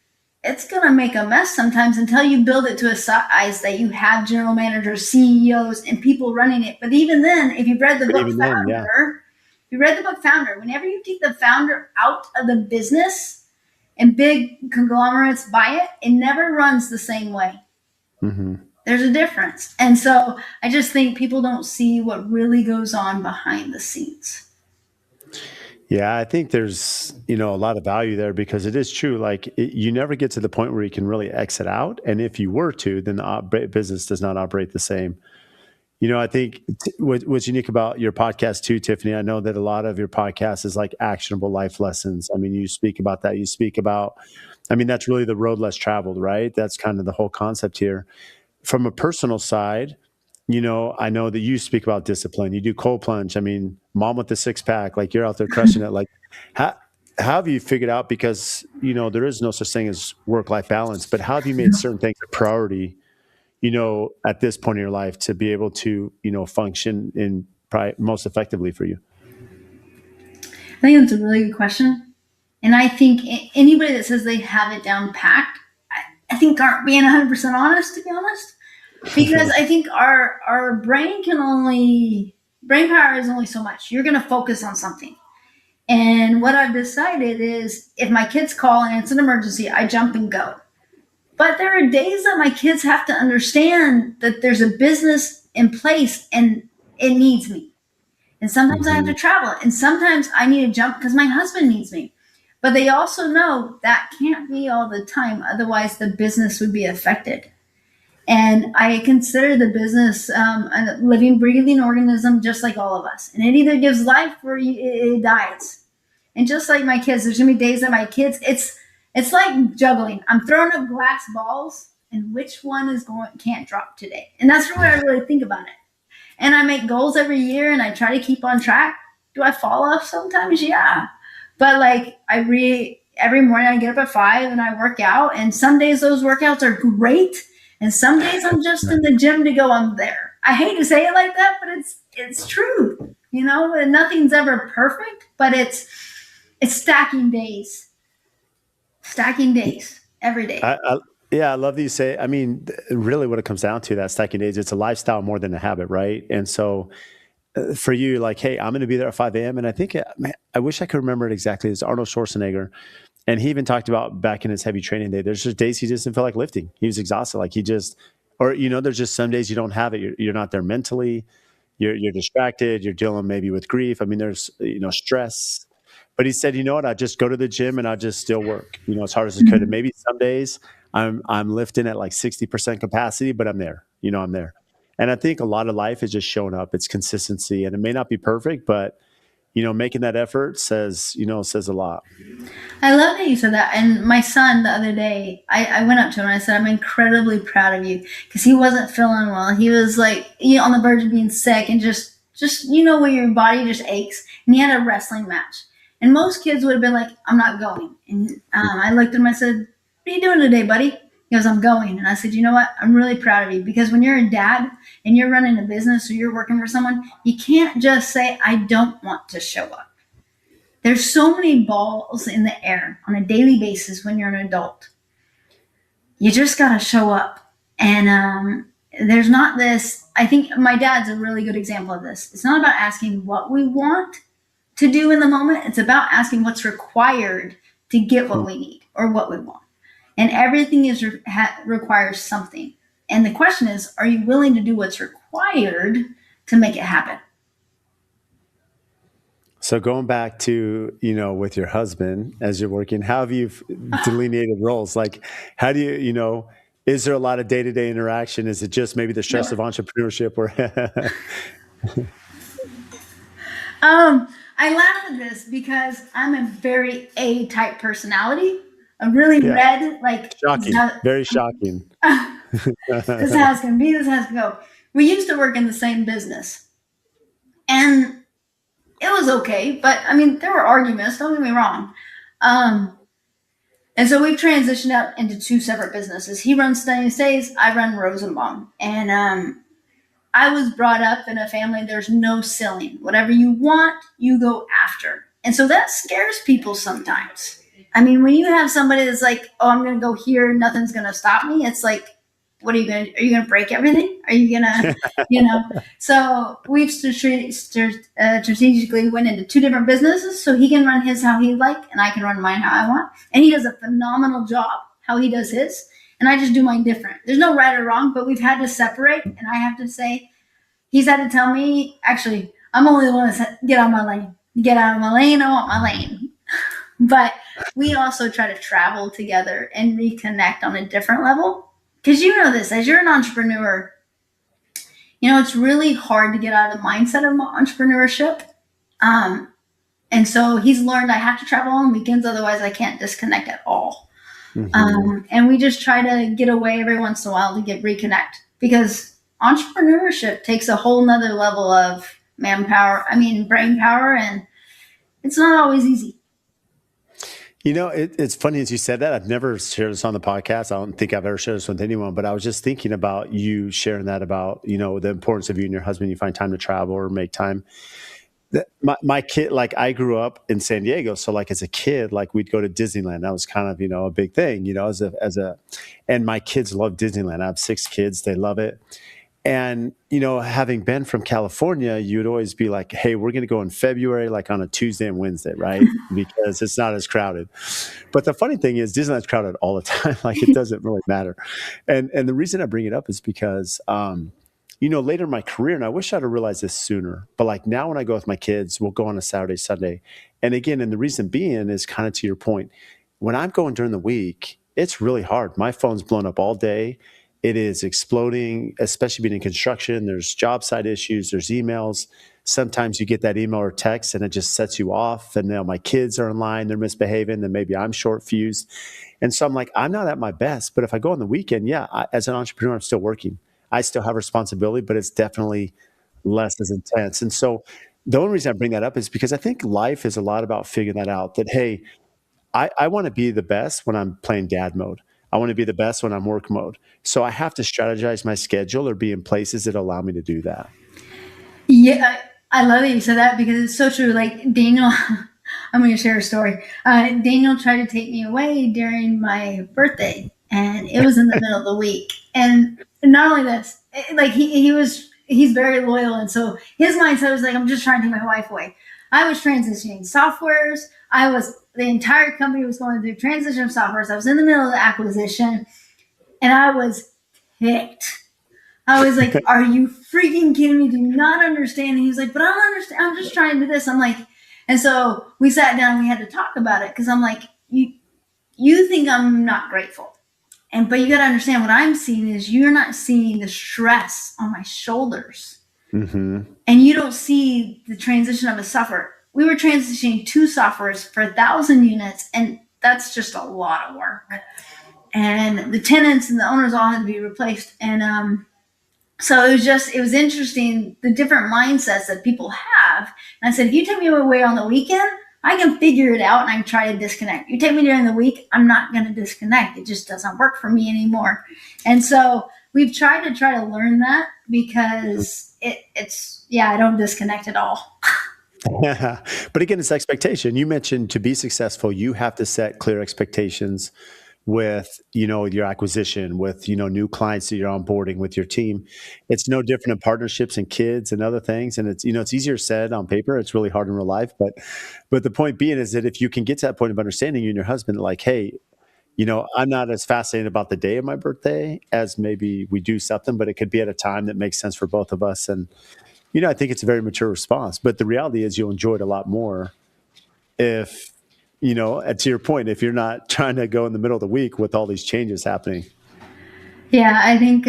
it's going to make a mess sometimes until you build it to a size that you have general managers, CEOs, and people running it. But even then, if you've read the But book even then, yeah. Founder, if you read the book Founder, whenever you take the founder out of the business and big conglomerates buy it, it never runs the same way. Hmm. There's a difference. And so I just think people don't see what really goes on behind the scenes. Yeah, I think there's, a lot of value there because it is true. Like you never get to the point where you can really exit out. And if you were to, then the business does not operate the same. I think what's unique about your podcast too, Tiffany, I know that a lot of your podcast is like actionable life lessons. I mean, you speak about that. You speak about, that's really the road less traveled, right? That's kind of the whole concept here. From a personal side, I know that you speak about discipline. You do cold plunge. Mom with the six pack, like you're out there crushing it. Like, how, how have you figured out? Because there is no such thing as work life balance. But how have you made certain things a priority? At this point in your life to be able to function in probably most effectively for you. I think that's a really good question. And I think anybody that says they have it down packed, I think aren't being 100% honest, to be honest. Because I think our brain power is only so much. You're going to focus on something. And what I've decided is if my kids call and it's an emergency, I jump and go. But there are days that my kids have to understand that there's a business in place and it needs me. And sometimes I have Hmm. to travel, and sometimes I need to jump because my husband needs me. But they also know that can't be all the time, otherwise, the business would be affected. And I consider the business a living, breathing organism just like all of us. And it either gives life or it dies. And just like my kids, there's gonna be days that my kids, it's like juggling. I'm throwing up glass balls, and which one is going can't drop today? And that's the way I really think about it. And I make goals every year, and I try to keep on track. Do I fall off sometimes? Yeah, but like every morning I get up at 5 and I work out, and some days those workouts are great, and some days I'm just in the gym to go. I'm there. I hate to say it like that, but it's true. And nothing's ever perfect, but it's stacking days every day. Yeah, I love that you say. Really, what it comes down to that stacking days, it's a lifestyle more than a habit, right? And so, for you, like, hey, I'm going to be there at 5 a.m. And I think, man, I wish I could remember it exactly. It's Arnold Schwarzenegger, and he even talked about back in his heavy training day. There's just days he just didn't feel like lifting. He was exhausted. Like he just Or, there's just some days you don't have it. You're not there mentally. You're distracted. You're dealing maybe with grief. I mean, there's, stress. But he said, you know what? I just go to the gym and I just still work, as hard as I could. And Mhm. maybe some days I'm lifting at like 60% capacity, but I'm there. I'm there. And I think a lot of life is just showing up. It's consistency, and it may not be perfect, but making that effort says a lot. I love that you said that. And my son the other day, I went up to him and I said, I'm incredibly proud of you because he wasn't feeling well. He was like on the verge of being sick and just where your body just aches. And he had a wrestling match. And most kids would have been like, I'm not going. And I looked at him. I said, what are you doing today, buddy? He goes, I'm going. And I said, you know what? I'm really proud of you because when you're a dad and you're running a business or you're working for someone, you can't just say, I don't want to show up. There's so many balls in the air on a daily basis when you're an adult. You just got to show up. And there's not this, I think my dad's a really good example of this. It's not about asking what we want to do in the moment, it's about asking what's required to get what we need or what we want. And everything requires something. And the question is, are you willing to do what's required to make it happen? So going back to, with your husband as you're working, how have you delineated roles? Like, how do is there a lot of day-to-day interaction? Is it just maybe the stress of entrepreneurship or I laugh at this because I'm a very A type personality. A really yeah, red, like shocking, very shocking. this house can be, this house can go. We used to work in the same business, and it was okay. But I mean, there were arguments. Don't get me wrong. Um, and so we've transitioned out into two separate businesses. He runs Stunning Stays. I run Rosenbaum, and I was brought up in a family, there's no ceiling. Whatever you want, you go after. And so that scares people sometimes. I mean, when you have somebody that's like, oh, I'm going to go here, nothing's going to stop me, it's like, what are you going to, are you going to break everything? Are you going to, you know? So we've strategically went into two different businesses so he can run his how he like and I can run mine how I want. And he does a phenomenal job how he does his and I just do mine different. There's no right or wrong, but we've had to separate, and I have to say, he's had to tell me, actually, I'm only the one that's get out of my lane. Get out of my lane, I want my lane. But we also try to travel together and reconnect on a different level. Because you know this, as you're an entrepreneur, it's really hard to get out of the mindset of entrepreneurship. Um, and so he's learned I have to travel on weekends, otherwise I can't disconnect at all. Mhm. And we just try to get away every once in a while to get reconnect because entrepreneurship takes a whole nother level of brain power, and it's not always easy. It's funny as you said that. I've never shared this on the podcast. I don't think I've ever shared this with anyone, but I was just thinking about you sharing that about, the importance of you and your husband. You find time to travel or make time. My kid, like I grew up in San Diego. So like as a kid, like we'd go to Disneyland. That was kind of, a big thing, and my kids love Disneyland. I have 6 kids. They love it. And, having been from California, you'd always be like, hey, we're going to go in February, like on a Tuesday and Wednesday, right? Because it's not as crowded. But the funny thing is, Disneyland's crowded all the time. Like it doesn't really matter. And the reason I bring it up is because, later in my career, and I wish I'd have realized this sooner, but like now when I go with my kids, we'll go on a Saturday, Sunday. And again, and the reason being is kind of to your point, when I'm going during the week, it's really hard. My phone's blown up all day. It is exploding, especially being in construction. There's job site issues, there's emails. Sometimes you get that email or text and it just sets you off. And now my kids are in line, they're misbehaving, then maybe I'm short fused. And so I'm like, I'm not at my best. But if I go on the weekend, yeah, as an entrepreneur, I'm still working. I still have responsibility, but it's definitely less as intense. And so the only reason I bring that up is because I think life is a lot about figuring that out that, hey, I want to be the best when I'm playing dad mode. I want to be the best when I'm work mode. So I have to strategize my schedule or be in places that allow me to do that. Yeah, I love that you said that because it's so true. Like Daniel, I'm going to share a story. Daniel tried to take me away during my birthday, and it was in the middle of the week. And not only this, like he's very loyal, and so his mindset was like, I'm just trying to take my wife away. I was transitioning softwares. The entire company was going through transition of softwares. I was in the middle of the acquisition, and I was ticked. I was like, "Are you freaking kidding me? Do you not understand?" And he's like, "But I don't understand. I'm just trying to do this." I'm like, and so we sat down and we had to talk about it because I'm like, you think I'm not grateful, and but you got to understand what I'm seeing is you're not seeing the stress on my shoulders, Hmm. and you don't see the transition of a software. We were transitioning two softwares for 1,000 units, and that's just a lot of work. And the tenants and the owners all had to be replaced, and so it was interesting the different mindsets that people have. And I said, if you take me away on the weekend, I can figure it out and I can try to disconnect. You take me during the week, I'm not going to disconnect. It just doesn't work for me anymore. And so we've tried to learn that because it's yeah, I don't disconnect at all. But again, it's expectation. You mentioned to be successful, you have to set clear expectations with, your acquisition, with, new clients that you're onboarding with your team. It's no different in partnerships and kids and other things. And it's easier said on paper. It's really hard in real life. But the point being is that if you can get to that point of understanding you and your husband, like, hey, I'm not as fascinated about the day of my birthday as maybe we do something, but it could be at a time that makes sense for both of us. And, I think it's a very mature response. But the reality is you'll enjoy it a lot more if, to your point, if you're not trying to go in the middle of the week with all these changes happening. Yeah, I think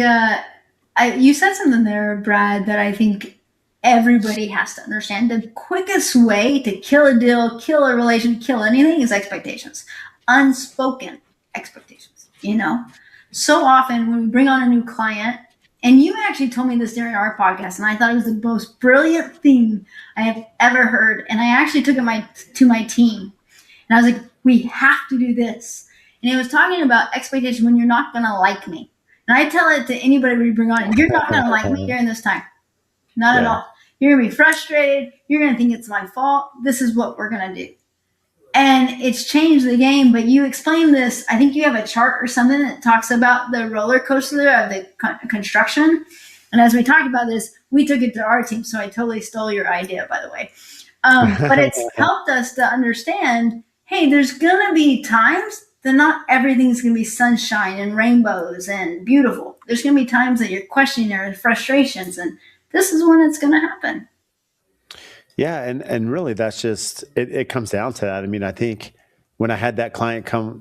you said something there, Brad, that I think everybody has to understand. The quickest way to kill a deal, kill a relation, kill anything is expectations, unspoken expectations. So often when we bring on a new client, and you actually told me this during our podcast, and I thought it was the most brilliant thing I have ever heard. And I actually took it to my team, and I was like, we have to do this. And it was talking about expectation when you're not going to like me. And I tell it to anybody we bring on, you're not going to like me during this time. Not at Yeah. all. You're going to be frustrated. You're going to think it's my fault. This is what we're going to do. And it's changed the game. But you explained this. I think you have a chart or something that talks about the roller coaster of the construction. And as we talked about this, we took it to our team. So I totally stole your idea, by the way. But it's helped us to understand, hey, there's going to be times that not everything's going to be sunshine and rainbows and beautiful. There's going to be times that you're questioning or frustrations, and this is when it's going to happen. Yeah, and really that's just it comes down to that. I mean, I think when I had that client come,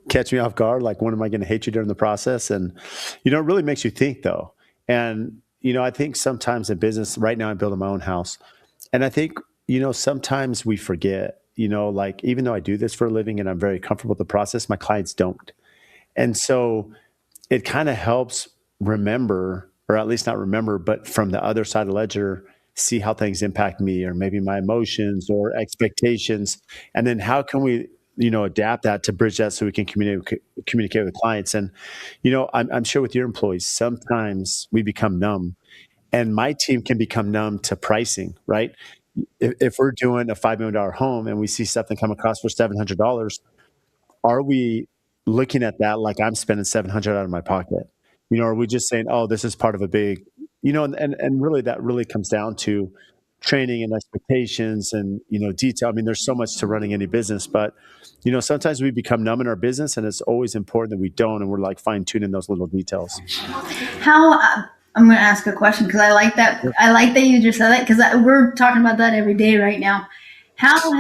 catch me off guard, like when am I going to hate you during the process? And it really makes you think though. And I think sometimes in business, right now I'm building my own house. And I think, sometimes we forget, like even though I do this for a living and I'm very comfortable with the process, my clients don't. And so it kind of helps remember, or at least not remember, but from the other side of the ledger, see how things impact me or maybe my emotions or expectations. And then how can we, adapt that to bridge that so we can communicate with clients. And, I'm sure with your employees, sometimes we become numb and my team can become numb to pricing, right? If we're doing a $5 million home and we see something come across for $700, are we looking at that like I'm spending 700 out of my pocket? Are we just saying, "Oh, this is part of a big," and really that really comes down to training and expectations and, detail. I mean, there's so much to running any business, but, sometimes we become numb in our business and it's always important that we don't, and we're like fine tuning those little details. How I'm going to ask a question because I like that. I like that you just said that because we're talking about that every day right now. How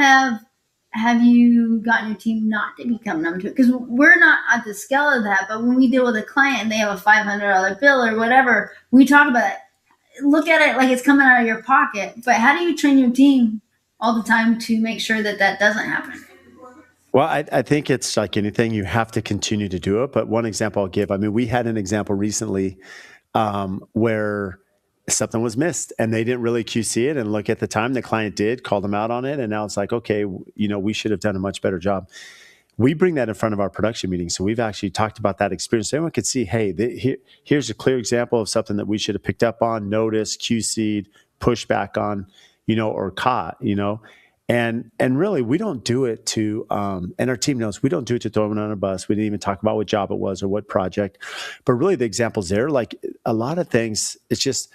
have you gotten your team not to become numb to it? Because we're not at the scale of that, but when we deal with a client and they have a $500 bill or whatever, we talk about it. Look at it like it's coming out of your pocket. But how do you train your team all the time to make sure that that doesn't happen? Well, I think it's like anything, you have to continue to do it. But one example I'll give, I mean, we had an example recently where something was missed and they didn't really QC it. And look, at the time, the client did call them out on it. And now it's like, okay, we should have done a much better job. We bring that in front of our production meeting. So we've actually talked about that experience. So everyone could see, hey, here's a clear example of something that we should have picked up on, noticed, QC'd, pushed back on, or caught, and really, we don't do it to, and our team knows we don't do it to throw them on a bus. We didn't even talk about what job it was or what project, but really the examples there, like a lot of things, it's just,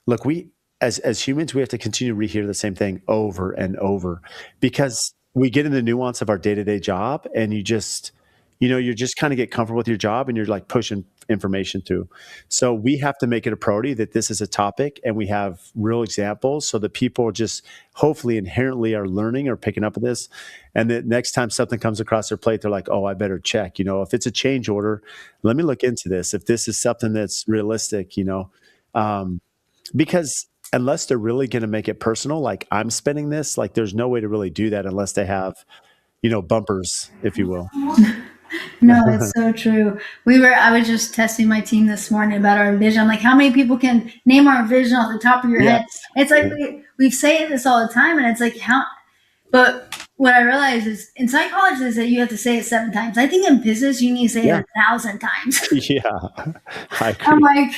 look, we as humans, we have to continue to rehear the same thing over and over because we get in the nuance of our day to day job, and you just kind of get comfortable with your job and you're like pushing information through. So we have to make it a priority that this is a topic and we have real examples so that people just hopefully inherently are learning or picking up on this. And that next time something comes across their plate, they're like, oh, I better check. If it's a change order, let me look into this. If this is something that's realistic, um, because unless they're really going to make it personal, like I'm spending this, like there's no way to really do that unless they have, bumpers, if you will. No, it's so true. I was just testing my team this morning about our vision. I'm like, how many people can name our vision off the top of your head? Yes. It's like we say this all the time, and it's like but what I realize is in psychology is that you have to say it 7 times. I think in business you need to say it Yeah. 1,000 times. Yeah. I I'm agree. like,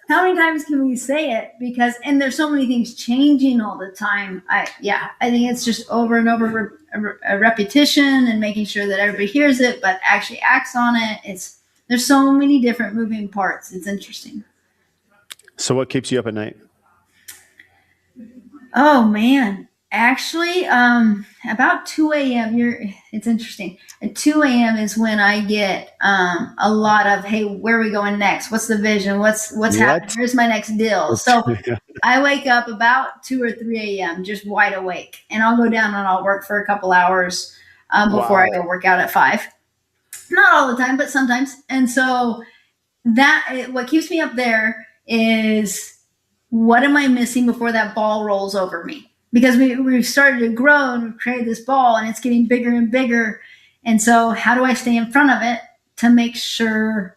how many times can we say it? And there's so many things changing all the time. I think it's just over and over a repetition and making sure that everybody hears it, but actually acts on it. There's so many different moving parts. It's interesting. So what keeps you up at night? Oh man. Actually, about 2 a.m. It's interesting. At 2 a.m. is when I get a lot of, hey, where are we going next? What's the vision? What's happening? What? Here's my next deal. It's So I wake up about 2 or 3 a.m. just wide awake, and I'll go down and I'll work for a couple hours before I wow. go work out at 5. Not all the time, but sometimes. And so what keeps me up there is what am I missing before that ball rolls over me? Because we've started to grow and we've created this ball and it's getting bigger and bigger. And so, how do I stay in front of it to make sure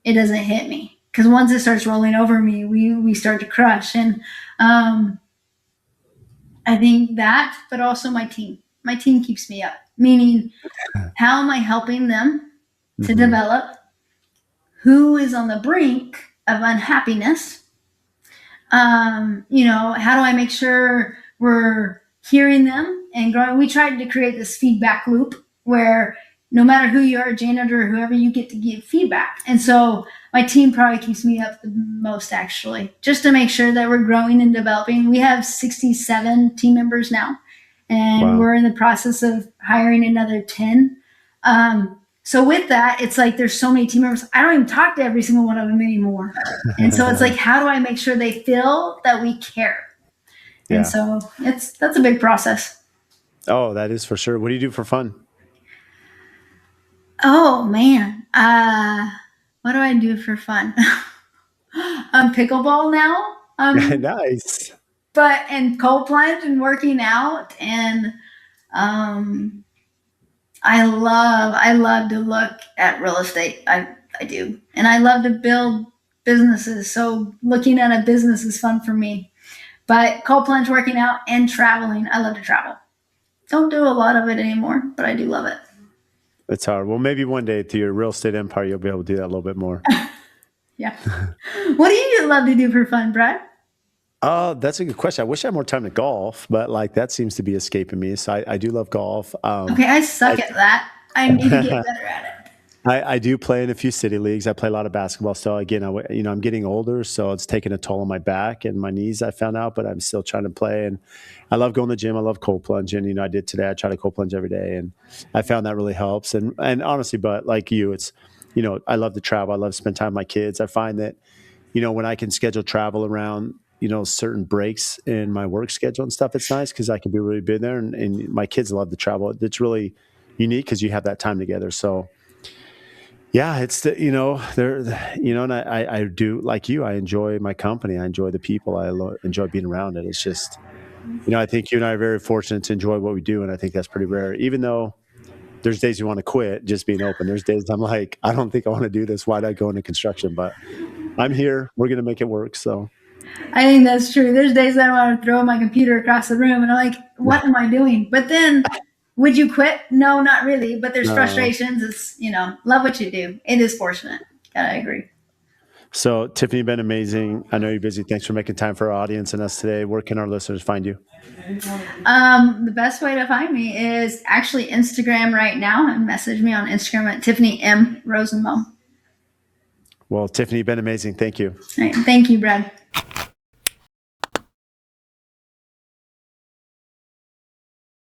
it doesn't hit me? Because once it starts rolling over me, we start to crush. And I think that, but also my team. My team keeps me up, meaning, how am I helping them to Mhm. develop? Who is on the brink of unhappiness? How do I make sure we're hearing them and growing? We tried to create this feedback loop where no matter who you are, janitor or whoever, you get to give feedback. And so my team probably keeps me up the most, actually, just to make sure that we're growing and developing. We have 67 team members now, and Wow. we're in the process of hiring another 10. So with that, it's like there's so many team members. I don't even talk to every single one of them anymore. And so it's like, how do I make sure they feel that we care? And Yeah. so that's a big process. Oh, that is for sure. What do you do for fun? Oh man, what do I do for fun? Pickleball now. Nice. But and cold plunge and working out, and um, I love to look at real estate. I do, and I love to build businesses. So looking at a business is fun for me. But cold plunge, working out, and traveling. I love to travel. Don't do a lot of it anymore, but I do love it. It's hard. Well, maybe one day through your real estate empire, you'll be able to do that a little bit more. Yeah. What do you love to do for fun, Brad? Oh, that's a good question. I wish I had more time to golf, but like that seems to be escaping me. So I do love golf. Okay, I I, suck at that. I need to get better at I do play in a few city leagues. I play a lot of basketball still. Again, I'm getting older, so it's taking a toll on my back and my knees. I found out, but I'm still trying to play. And I love going to the gym. I love cold plunging. I did today. I try to cold plunge every day, and I found that really helps. And honestly, but like you, it's I love to travel. I love to spend time with my kids. I find that when I can schedule travel around certain breaks in my work schedule and stuff, it's nice because I can be really busy there, and my kids love to travel. It's really unique because you have that time together. So yeah, it's there, and I do like you. I enjoy my company. I enjoy the people. Enjoy being around it. It's just, I think you and I are very fortunate to enjoy what we do, and I think that's pretty rare. Even though there's days you want to quit, just being open. There's days I'm like, I don't think I want to do this. Why did I go into construction? But I'm here. We're gonna make it work. So I think that's true. There's days that I want to throw my computer across the room and I'm like, what am I doing? But then, would you quit? No, not really. But there's no. frustrations. Love what you do. It is fortunate. Gotta agree. So Tiffany, you've been amazing. I know you're busy. Thanks for making time for our audience and us today. Where can our listeners find you? The best way to find me is actually Instagram right now, and message me on Instagram at Tiffany M. Rosenbaum. Well, Tiffany, you've been amazing. Thank you. All right. Thank you, Brad.